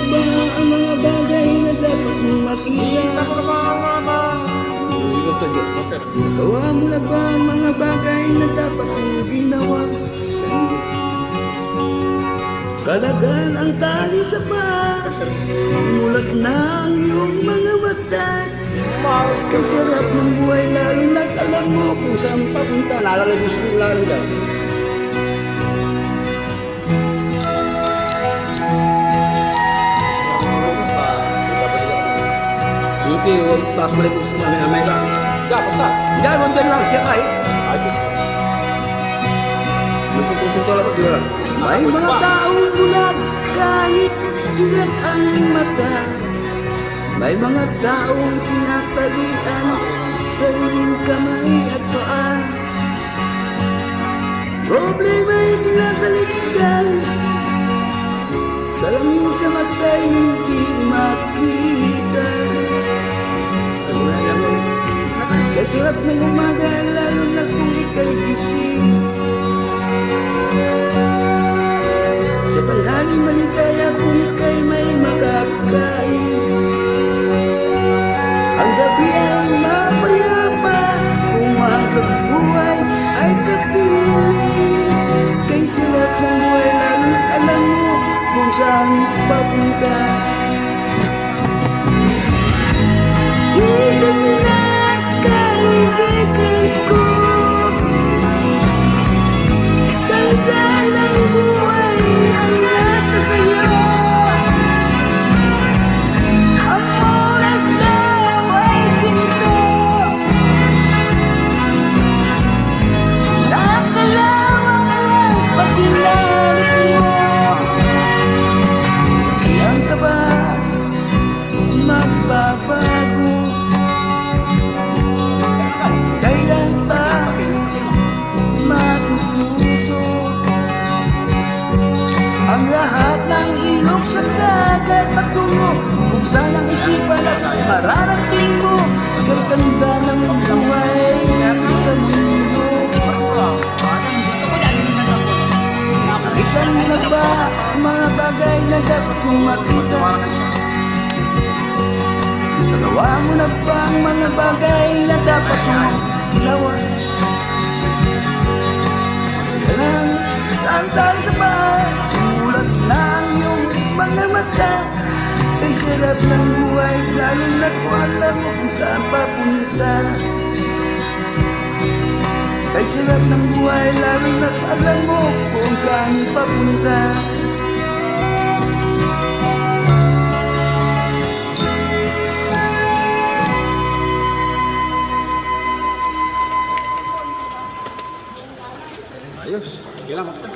ba ang mga bagay na dapat mong makita? Nagawa mo na ba ang mga bagay na dapat mong ginawa? Kalagan ang tali sa paa, mulat na ang iyong mga mata. Kasarap ng buhay lalo na't alam mo kung saan papunta. Nalalagos mo lang daw. Hindi, huwag taas mo lang sa mamay ka. Basta. Hindi, huwag dyan lang siya kahit. Ayos. Magtutututo lang pag lang. May mga taong bulag kahit dilat ang mata. May mga taong tinatalian sariling kamay at paa. Problema'y tinatalikdan, salamin sa mata'y hindi makita. Kasarap ng umaga lalo na kung ika'y gising. Sa tanghaling maligaya kung ika'y may makakain. Ang gabi ay mapayapa kung mahal sa buhay ay kapiling. Kay sarap ng buhay lalo alam mo kung saan papunta. Minsan na kaibigan ko, tanda ng buhay ay nasa sayo. Ang oras daw ay ginto, nakakalawang lang pag-ilalim mo. Kailan ka ba magbabago? Kailan ba matututo ang lahat ng ilog sa dagat patungo kung saan ang isipan at mararating mo? Kay ganda ng buhay sa mundo. Nakita mo na ba ang mga bagay na dapat mong makita? Nagawa mo na ba ang mga bagay na dapat mong ginawa? Kailan ang tali sa paa, mulat na ang iyong mga mata. Kay sarap ng buhay, lalo na kung alam mo kung saan papunta. Kay sarap ng buhay, lalo na alam mo kung saan papunta. Ayos. Kailan, Master?